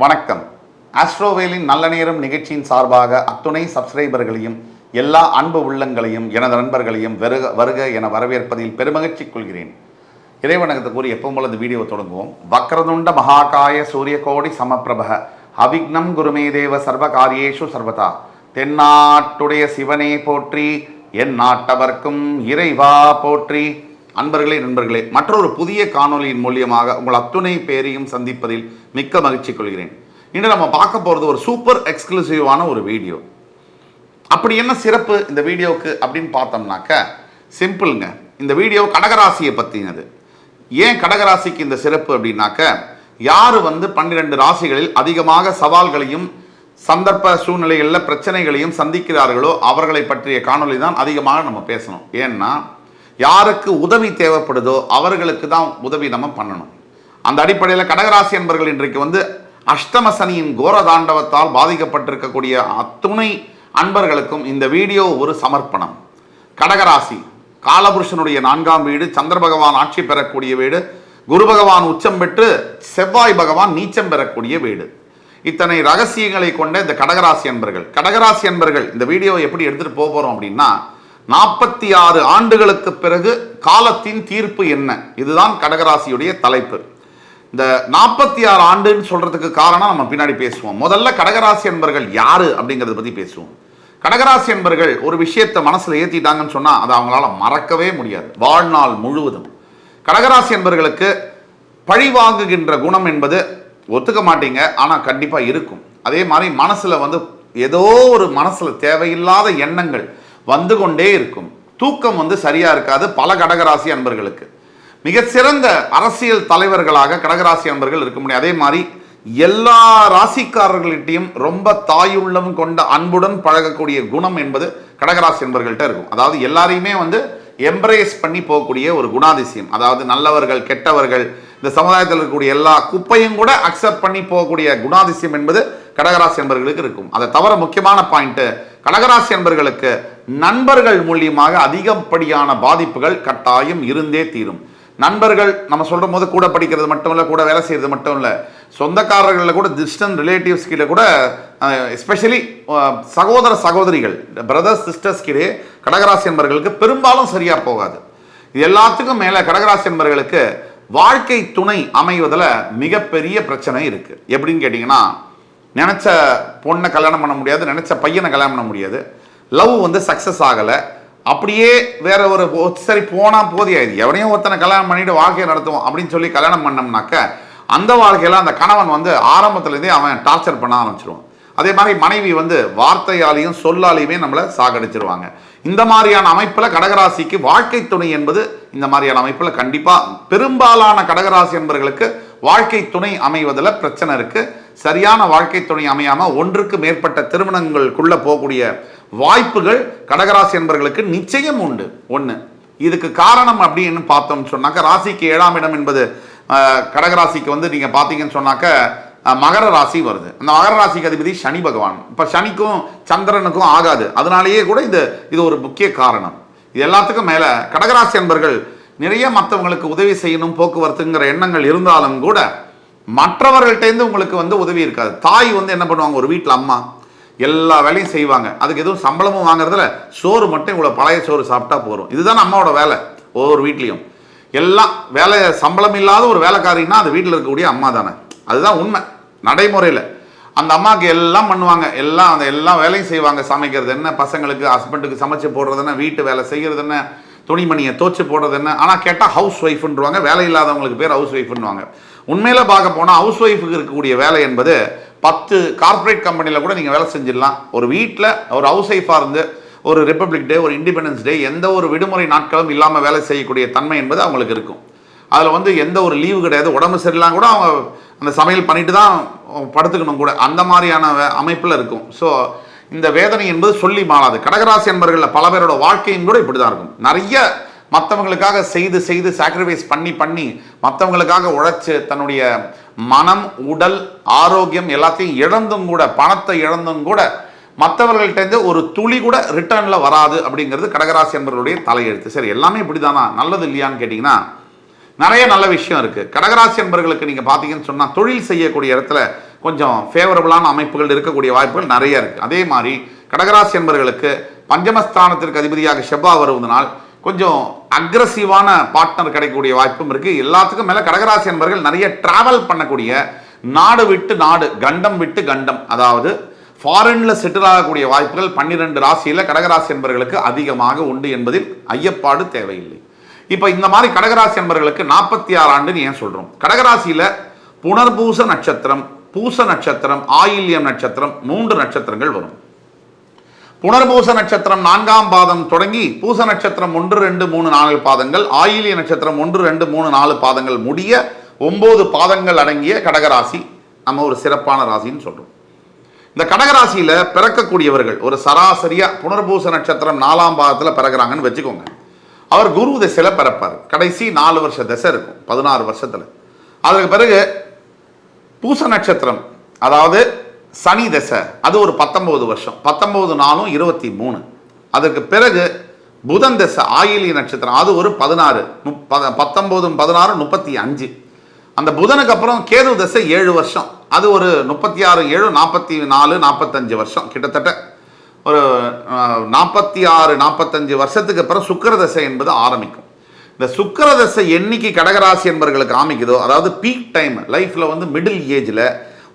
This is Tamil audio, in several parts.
வணக்கம். ஆஸ்ட்ரோவேலின் நல்ல நேரம் நிகழ்ச்சியின் சார்பாக அத்துணை சப்ஸ்கிரைபர்களையும் எல்லா அன்பு உள்ளங்களையும் எனது நண்பர்களையும் வருக என வரவேற்பதில் பெருமகிழ்ச்சி கொள்கிறேன். இறைவணக்கத்தை கூறி எப்பவும் போல இந்த வீடியோ தொடங்குவோம். வக்ரதுண்ட மகாகாய சூரிய கோடி சமப்பிரப அவிக்னம் குருமே தேவ சர்வ காரியேஷு சர்வதா. தென்னாட்டுடைய சிவனே போற்றி, என் நாட்டவர்க்கும் இறைவா போற்றி. அன்பர்களே, நண்பர்களே, மற்றொரு புதிய காணொலியின் மூலியமாக உங்கள் அத்துணை பேரையும் சந்திப்பதில் மிக்க மகிழ்ச்சி கொள்கிறேன். இன்று நம்ம பார்க்க போகிறது ஒரு சூப்பர் எக்ஸ்க்ளூசிவான ஒரு வீடியோ. அப்படி என்ன சிறப்பு இந்த வீடியோவுக்கு அப்படின்னு பார்த்தோம்னாக்க சிம்பிளுங்க. இந்த வீடியோ கடகராசியை பற்றினது. ஏன் கடகராசிக்கு இந்த சிறப்பு அப்படின்னாக்க, யார் 12 ராசிகளில் அதிகமாக சவால்களையும் சந்தர்ப்ப சூழ்நிலைகளில் பிரச்சனைகளையும் சந்திக்கிறார்களோ அவர்களை பற்றிய காணொலி தான் அதிகமாக நம்ம பேசணும். ஏன்னா யாருக்கு உதவி தேவைப்படுதோ அவர்களுக்கு தான் உதவி நம்ம பண்ணணும். அந்த அடிப்படையில் கடகராசி என்பர்கள் இன்றைக்கு அஷ்டம சனியின் கோர தாண்டவத்தால் பாதிக்கப்பட்டிருக்கக்கூடிய அத்துணை அன்பர்களுக்கும் இந்த வீடியோ ஒரு சமர்ப்பணம். கடகராசி காலபுருஷனுடைய 4ஆம் வீடு, சந்திர பகவான் ஆட்சி பெறக்கூடிய வீடு, குரு பகவான் உச்சம் பெற்று செவ்வாய் பகவான் நீச்சம் பெறக்கூடிய வீடு. இத்தனை ரகசியங்களை கொண்ட இந்த கடகராசி அன்பர்கள் இந்த வீடியோவை எப்படி எடுத்துட்டு போகிறோம் அப்படின்னா, 46 ஆண்டுகளுக்கு பிறகு காலத்தின் தீர்ப்பு என்ன, இதுதான் கடகராசியுடைய தலைப்பு. இந்த 46 ஆண்டுன்னு சொல்றதுக்கு காரணம் நம்ம பின்னாடி பேசுவோம். முதல்ல கடகராசி என்பர்கள் யாரு அப்படிங்கறத பத்தி பேசுவோம். கடகராசி என்பர்கள் ஒரு விஷயத்தை மனசுல ஏத்திட்டாங்கன்னு சொன்னா அதை அவங்களால மறக்கவே முடியாது வாழ்நாள் முழுவதும். கடகராசி என்பர்களுக்கு பழி வாங்குகின்ற குணம் என்பது ஒத்துக்க மாட்டீங்க, ஆனா கண்டிப்பா இருக்கும். அதே மாதிரி மனசுல ஏதோ ஒரு மனசுல தேவையில்லாத எண்ணங்கள் வந்து கொண்டே இருக்கும். தூக்கம் சரியா இருக்காது பல கடகராசி அன்பர்களுக்கு. மிக சிறந்த அரசியல் தலைவர்களாக கடகராசி அன்பர்கள் இருக்க முடியும். அதே மாதிரி எல்லா ராசிக்காரர்களிட்டையும் ரொம்ப தாயுள்ளம் கொண்ட அன்புடன் பழகக்கூடிய குணம் என்பது கடகராசி அன்பர்கள்ட்ட இருக்கும். அதாவது எல்லாரையுமே எம்ப்ரேஸ் பண்ணி போகக்கூடிய ஒரு குணாதிசயம். அதாவது நல்லவர்கள் கெட்டவர்கள் இந்த சமுதாயத்தில் இருக்கக்கூடிய எல்லா குப்பையும் கூட அக்செப்ட் பண்ணி போகக்கூடிய குணாதிசயம் என்பது கடகராசி அன்பர்களுக்கு இருக்கும். அதை தவிர முக்கியமான பாயிண்ட், கடகராசி அன்பர்களுக்கு நண்பர்கள் மூலியமாக அதிகப்படியான பாதிப்புகள் கட்டாயம் இருந்தே தீரும். நண்பர்கள் நம்ம சொல்ற போது கூட படிக்கிறது மட்டும் இல்லை, கூட வேலை செய்யறது மட்டும் இல்லை, சொந்தக்காரர்களில் கூட டிஸ்டன்ட் ரிலேட்டிவ்ஸ் கிட்ட கூட, எஸ்பெஷலி சகோதர சகோதரிகள் பிரதர்ஸ் சிஸ்டர்ஸ் கிட்டே கடகராசி என்பர்களுக்கு பெரும்பாலும் சரியா போகாது. இது எல்லாத்துக்கும் மேல கடகராசி என்பர்களுக்கு வாழ்க்கை துணை அமைவதில் மிகப்பெரிய பிரச்சனை இருக்கு. எப்படின்னு கேட்டீங்கன்னா, நினைச்ச பொண்ணை கல்யாணம் பண்ண முடியாது, நினைச்ச பையனை கல்யாணம் பண்ண முடியாது, லவ் சக்சஸ் ஆகலை, அப்படியே வேற ஒரு சரி போனா போதியாது, எவனையும் ஒருத்தனை கல்யாணம் பண்ணிட்டு வாழ்க்கையை நடத்துவோம் அப்படின்னு சொல்லி கல்யாணம் பண்ணோம்னாக்க அந்த வாழ்க்கையில அந்த கணவன் ஆரம்பத்திலேருந்தே அவன் டார்ச்சர் பண்ண ஆரம்பிச்சிருவான். அதே மாதிரி மனைவி வார்த்தையாலையும் சொல்லாலையுமே நம்மளை சாகடிச்சிருவாங்க. இந்த மாதிரியான அமைப்புல கடகராசிக்கு வாழ்க்கை துணை என்பது இந்த மாதிரியான அமைப்புல கண்டிப்பா பெரும்பாலான கடகராசி என்பவர்களுக்கு வாழ்க்கை துணை அமைவதில் பிரச்சனை இருக்கு. சரியான வாழ்க்கை துணை அமையாம ஒன்றுக்கு மேற்பட்ட திருமணங்களுக்குள்ள போகக்கூடிய வாய்ப்புகள் கடகராசி என்பவர்களுக்கு நிச்சயம் உண்டு. ஒன்று, இதுக்கு காரணம் அப்படின்னு பார்த்தோம் சொன்னாக்க, ராசிக்கு 7ஆம் இடம் என்பது கடகராசிக்கு நீங்க பார்த்தீங்கன்னு சொன்னாக்க மகர ராசி வருது. அந்த மகர ராசிக்கு அதிபதி சனி பகவான். இப்ப சனிக்கும் சந்திரனுக்கும் ஆகாது, அதனாலேயே கூட இது ஒரு முக்கிய காரணம். இது எல்லாத்துக்கும் மேல கடகராசி என்பர்கள் நிறைய மற்றவங்களுக்கு உதவி செய்யணும், போக்குவரத்துங்கிற எண்ணங்கள் இருந்தாலும் கூட மற்றவர்கள்ட்டேருந்து உங்களுக்கு உதவி இருக்காது. தாய் என்ன பண்ணுவாங்க, ஒரு வீட்டில் அம்மா எல்லா வேலையும் செய்வாங்க, அதுக்கு எதுவும் சம்பளமும் வாங்குறதுல சோறு மட்டும் இவ்வளோ பழைய சோறு சாப்பிட்டா போகிறோம். இதுதான் அம்மாவோட வேலை. ஒவ்வொரு வீட்லேயும் எல்லாம் வேலை, சம்பளம் இல்லாத ஒரு வேலைக்காரின்னா அது வீட்டில் இருக்கக்கூடிய அம்மா தானே. அதுதான் உண்மை. நடைமுறையில் அந்த அம்மாவுக்கு எல்லாம் பண்ணுவாங்க, எல்லா வேலையும் செய்வாங்க. சமைக்கிறது என்ன, பசங்களுக்கு ஹஸ்பண்டுக்கு சமைச்சு போடுறது என்ன, வீட்டு வேலை செய்கிறது என்ன, துணிமணியை தோச்சு போடுறது என்ன. ஆனால் கேட்டால் ஹவுஸ் ஒய்ஃப்ன்றாங்க, வேலை இல்லாதவங்களுக்கு பேர் ஹவுஸ் ஒய்ஃப்ன்னுவாங்க. உண்மையில பார்க்க போனால் ஹவுஸ் ஒய்ஃபுக்கு இருக்கக்கூடிய வேலை என்பது 10 கார்பரேட் கம்பெனியில் கூட நீங்கள் வேலை செஞ்சிடலாம். ஒரு வீட்டில் ஒரு ஹவுஸ் ஒய்ஃபாக இருந்து ஒரு ரிப்பப்ளிக் டே, ஒரு இண்டிபெண்டன்ஸ் டே, எந்த ஒரு விடுமுறை நாட்களும் இல்லாமல் வேலை செய்யக்கூடிய தன்மை என்பது அவங்களுக்கு இருக்கும். அதில் எந்த ஒரு லீவு கிடையாது. உடம்பு சரியில்லாம் கூட அவங்க அந்த சமையல் பண்ணிட்டு தான் படுத்துக்கணும் கூட, அந்த மாதிரியான அமைப்பில் இருக்கும். ஸோ இந்த வேதனை என்பது சொல்லி மாறாது. கடகராசி என்பர்களில் பல பேரோட வாழ்க்கையும் கூட இப்படி தான் இருக்கும். நிறைய மற்றவங்களுக்காக செய்து சாக்ரிஃபைஸ் பண்ணி மற்றவங்களுக்காக உழைச்சு தன்னுடைய மனம், உடல், ஆரோக்கியம் எல்லாத்தையும் இழந்தும் கூட, பணத்தை இழந்தும் கூட மற்றவர்கள்ட்ட ஒரு துளி கூட ரிட்டர்ன்ல வராது அப்படிங்கிறது கடகராசி என்பவர்களுடைய தலையெழுத்து. சரி, எல்லாமே இப்படிதானா, நல்லது இல்லையான்னு கேட்டீங்கன்னா நிறைய நல்ல விஷயம் இருக்கு. கடகராசி என்பவர்களுக்கு நீங்க பாத்தீங்கன்னு சொன்னா, தொழில் செய்யக்கூடிய இடத்துல கொஞ்சம் ஃபேவரபுளான அமைப்புகள் இருக்கக்கூடிய வாய்ப்புகள் நிறைய இருக்குது. அதே மாதிரி கடகராசி என்பவர்களுக்கு பஞ்சமஸ்தானத்திற்கு அதிபதியாக செவ்வாய் வருவதனால் கொஞ்சம் அக்ரஸிவான பார்ட்னர் கிடைக்கக்கூடிய வாய்ப்பும் இருக்குது. எல்லாத்துக்கும் மேலே கடகராசி என்பவர்கள் நிறைய டிராவல் பண்ணக்கூடிய, நாடு விட்டு நாடு, கண்டம் விட்டு கண்டம், அதாவது ஃபாரின்ல செட்டில் ஆகக்கூடிய வாய்ப்புகள் 12 ராசியில் கடகராசி என்பவர்களுக்கு அதிகமாக உண்டு என்பதில் ஐயப்பாடு தேவையில்லை. இப்போ இந்த மாதிரி கடகராசி என்பவர்களுக்கு 46 ஆண்டுன்னு ஏன் சொல்கிறோம்? கடகராசியில் புனர்பூச நட்சத்திரம், பூச நட்சத்திரம், ஆயில்யம் நட்சத்திரம் 3 நட்சத்திரங்கள் வரும். புனர்பூச நட்சத்திரம் 4ஆம் பாதம் தொடங்கி பூச நட்சத்திரம் 1, 2, 3, 4 பாதங்கள், ஆயில்ய நட்சத்திரம் 1, 2, 3, 4 பாதங்கள் முடிய 9 பாதங்கள் அடங்கிய கடகராசி நம்ம ஒரு சிறப்பான ராசின்னு சொல்றோம். இந்த கடகராசியில பிறக்கக்கூடியவர்கள் ஒரு சராசரியா புனர்பூச நட்சத்திரம் 4ஆம் பாதத்தில் பிறகுறாங்கன்னு வச்சுக்கோங்க. அவர் குரு திசையில பிறப்பார். கடைசி 4 வருஷ திசை இருக்கும் 16 வருஷத்துல. அதற்கு பிறகு பூச நட்சத்திரம், அதாவது சனி திசை, அது ஒரு 19 வருஷம், 19 4 23. அதற்கு பிறகு புதன் திசை ஆயில்ய நட்சத்திரம், அது ஒரு 16 19 16 35. அந்த புதனுக்கு அப்புறம் கேது திசை 7 வருஷம், அது ஒரு 36 7 44 45 வருஷம், கிட்டத்தட்ட ஒரு 46 45 வருஷத்துக்கு அப்புறம் சுக்கிர திசை என்பது ஆரம்பிக்கும். இந்த சுக்கிர திசை என்னைக்கு கடகராசி என்பவர்களுக்கு ஆரம்பிக்குதோ, அதாவது பீக் டைம் லைஃப்ல வந்து மிடில் ஏஜ்ல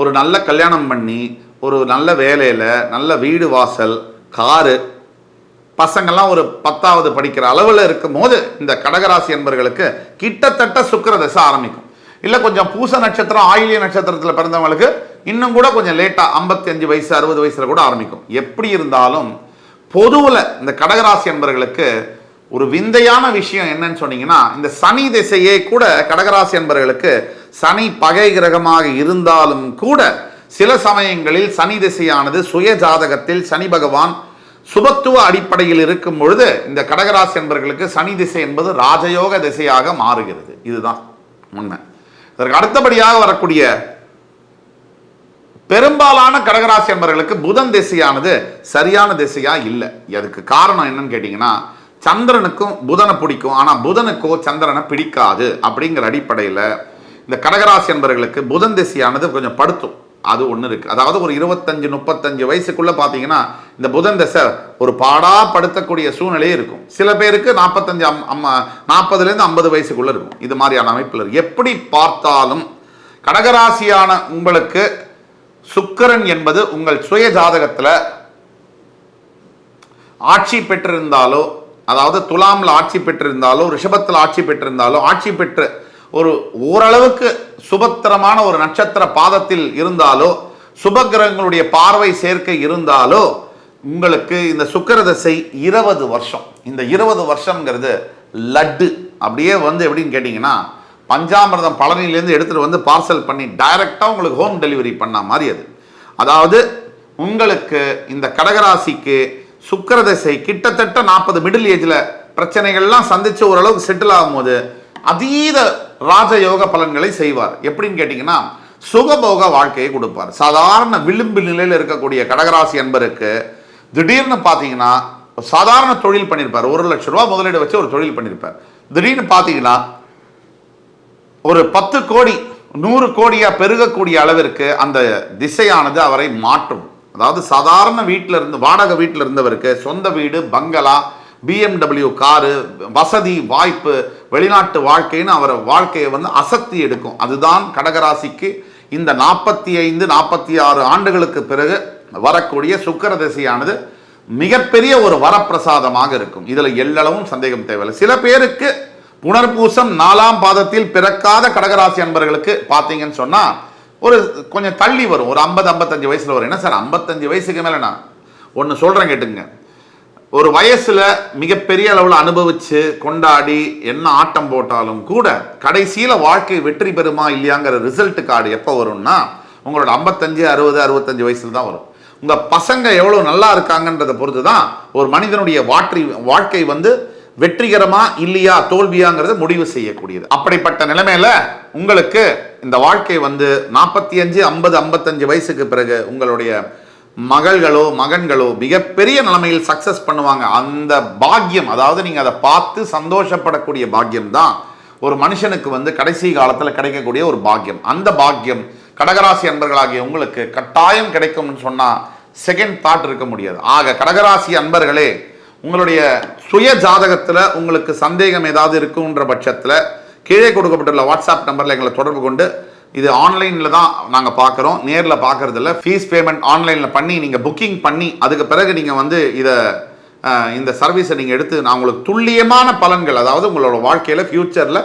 ஒரு நல்ல கல்யாணம் பண்ணி ஒரு நல்ல வேலையில் நல்ல வீடு வாசல் காரு பசங்கள்லாம் ஒரு 10வது படிக்கிற அளவில் இருக்கும் போது இந்த கடகராசி என்பவர்களுக்கு கிட்டத்தட்ட சுக்கிர தசை ஆரம்பிக்கும். இல்லை கொஞ்சம் பூச நட்சத்திரம் ஆயில்ய நட்சத்திரத்தில் பிறந்தவங்களுக்கு இன்னும் கூட கொஞ்சம் லேட்டாக 55 வயசு 60 வயசில் கூட ஆரம்பிக்கும். எப்படி இருந்தாலும் பொதுவில் இந்த கடகராசி என்பவர்களுக்கு ஒரு விந்தையான விஷயம் என்னன்னு சொன்னீங்கன்னா, இந்த சனி திசையே கூட கடகராசி என்பவர்களுக்கு சனி பகை கிரகமாக இருந்தாலும் கூட சில சமயங்களில் சனி திசையானது சுய ஜாதகத்தில் சனி பகவான் சுபத்துவ அடிப்படையில் இருக்கும் பொழுது இந்த கடகராசி என்பவர்களுக்கு சனி திசை என்பது ராஜயோக திசையாக மாறுகிறது. இதுதான் உண்மை. இதற்கு அடுத்தபடியாக வரக்கூடிய பெரும்பாலான கடகராசி என்பவர்களுக்கு புதன் திசையானது சரியான திசையா இல்லை. அதுக்கு காரணம் என்னன்னு கேட்டீங்கன்னா, சந்திரனுக்கும் புதனை பிடிக்கும், ஆனால் புதனுக்கோ சந்திரனை பிடிக்காது. அப்படிங்கிற அடிப்படையில் இந்த கடகராசி என்பவர்களுக்கு புதன் திசையானது கொஞ்சம் படுத்தும். அது ஒன்று இருக்கு. அதாவது ஒரு 25 35 வயசுக்குள்ள பார்த்தீங்கன்னா இந்த புதன் திசை ஒரு பாடா படுத்தக்கூடிய சூழ்நிலையே இருக்கும். சில பேருக்கு 40லேருந்து 50 வயசுக்குள்ள இருக்கும். இது மாதிரியான அமைப்பில் எப்படி பார்த்தாலும் கடகராசியான உங்களுக்கு சுக்கிரன் என்பது உங்கள் சுய ஜாதகத்தில் ஆட்சி பெற்றிருந்தாலோ, அதாவது துலாம்ல ஆட்சி பெற்றிருந்தாலோ, ரிஷபத்தில் ஆட்சி பெற்றிருந்தாலோ, ஆட்சி பெற்று ஒரு ஓரளவுக்கு சுபத்திரமான ஒரு நட்சத்திர பாதத்தில் இருந்தாலோ, சுபகிரகங்களுடைய பார்வை சேர்க்கை இருந்தாலோ, உங்களுக்கு இந்த சுக்கிர தசை 20 வருஷம். இந்த 20 வருஷம்ங்கிறது லட்டு அப்படியே வந்து எப்படின்னு கேட்டிங்கன்னா, பஞ்சாமிர்தம் பழனியிலேருந்து எடுத்துகிட்டு வந்து பார்சல் பண்ணி டைரெக்டாக உங்களுக்கு ஹோம் டெலிவரி பண்ண மாதிரி அது. அதாவது உங்களுக்கு இந்த கடகராசிக்கு சுக்கிர தசை கிட்டத்தட்ட 40 மிடில் ஏஜில் பிரச்சனைகள்லாம் சந்தித்து ஓரளவுக்கு செட்டில் ஆகும்போது அதீத ராஜயோக பலன்களை செய்வார். எப்படின்னு கேட்டிங்கன்னா, சுகபோக வாழ்க்கையை கொடுப்பார். சாதாரண விளிம்பு நிலையில் இருக்கக்கூடிய கடகராசி என்பருக்கு திடீர்னு பார்த்தீங்கன்னா சாதாரண தொழில் பண்ணியிருப்பார். 1 லட்சம் ரூபா முதலீடு வச்சு ஒரு தொழில் பண்ணியிருப்பார். திடீர்னு பார்த்தீங்கன்னா ஒரு 10 கோடி 100 கோடியா பெருகக்கூடிய அளவிற்கு அந்த திசையானது அவரை மாற்றும். அதாவது சாதாரண வீட்டில் இருந்து வாடகை வீட்டில் இருந்தவருக்கு சொந்த வீடு, பங்களா, BMW காரு, வசதி வாய்ப்பு, வெளிநாட்டு வாழ்க்கைன்னு அவர் வாழ்க்கையை வந்து அசத்தி எடுக்கும். அதுதான் கடகராசிக்கு இந்த 45 46 ஆண்டுகளுக்கு பிறகு வரக்கூடிய சுக்கிர திசையானது மிகப்பெரிய ஒரு வரப்பிரசாதமாக இருக்கும். இதில் எல்லளவும் சந்தேகம் தேவையில்லை. சில பேருக்கு புனர்பூசம் 4ஆம் பாதத்தில் பிறக்காத கடகராசி அன்பர்களுக்கு பார்த்தீங்கன்னு சொன்னால் ஒரு கொஞ்சம் தள்ளி வரும். ஒரு 50 55 வயசில் வரும். என்ன சார் 55 வயசுக்கு மேலே நான் ஒன்று சொல்கிறேன் கேட்டுங்க. ஒரு வயசில் மிகப்பெரிய அளவில் அனுபவித்து கொண்டாடி என்ன ஆட்டம் போட்டாலும் கூட கடைசியில் வாழ்க்கை வெற்றி பெறுமா இல்லையாங்கிற ரிசல்ட் கார்டு எப்போ வரும்னா உங்களோட 55 60 65 வயசில் தான் வரும். உங்கள் பசங்க எவ்வளோ நல்லா இருக்காங்கன்றதை பொறுத்து தான் ஒரு மனிதனுடைய வாழ்க்கை வந்து வெற்றிகரமா இல்லையா தோல்வியாங்கிறத முடிவு செய்யக்கூடியது. அப்படிப்பட்ட நிலைமையில உங்களுக்கு இந்த வாழ்க்கை வந்து 45 50 55 வயசுக்கு பிறகு உங்களுடைய மகள்களோ மகன்களோ மிகப்பெரிய நிலைமையில் சக்சஸ் பண்ணுவாங்க. அந்த பாக்கியம், அதாவது நீங்க அதை பார்த்து சந்தோஷப்படக்கூடிய பாக்கியம் தான் ஒரு மனுஷனுக்கு வந்து கடைசி காலத்தில் கிடைக்கக்கூடிய ஒரு பாக்கியம். அந்த பாக்கியம் கடகராசி அன்பர்களாகிய உங்களுக்கு கட்டாயம் கிடைக்கும்னு சொன்னால் செகண்ட் தாட் இருக்க முடியாது. ஆக கடகராசி அன்பர்களே, உங்களுடைய சுய ஜாதகத்தில் உங்களுக்கு சந்தேகம் ஏதாவது இருக்குன்ற பட்சத்தில் கீழே கொடுக்கப்பட்டுள்ள வாட்ஸ்அப் நம்பரில் எங்களை தொடர்பு கொண்டு, இது ஆன்லைனில் தான் நாங்கள் பார்க்குறோம், நேரில் பார்க்குறதில்ல, ஃபீஸ் பேமெண்ட் ஆன்லைனில் பண்ணி நீங்கள் புக்கிங் பண்ணி அதுக்கு பிறகு நீங்கள் இந்த சர்வீஸை நீங்கள் எடுத்து நான் உங்களுக்கு துல்லியமான பலன்கள், அதாவது உங்களோட வாழ்க்கையில் ஃப்யூச்சரில்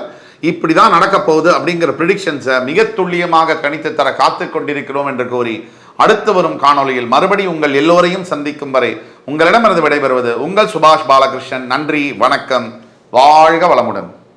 இப்படி தான் நடக்க போகுது அப்படிங்கிற ப்ரிடிக்ஷன்ஸை மிக துல்லியமாக கணித்து தர காத்து கொண்டிருக்கிறோம் என்று கூறி அடுத்து வரும் காணொலியில் மறுபடியும் உங்கள் எல்லோரையும் சந்திக்கும் வரை உங்களிடமிருந்து விடைபெறுவது உங்கள் சுபாஷ் பாலகிருஷ்ணன். நன்றி, வணக்கம், வாழ்க வளமுடன்.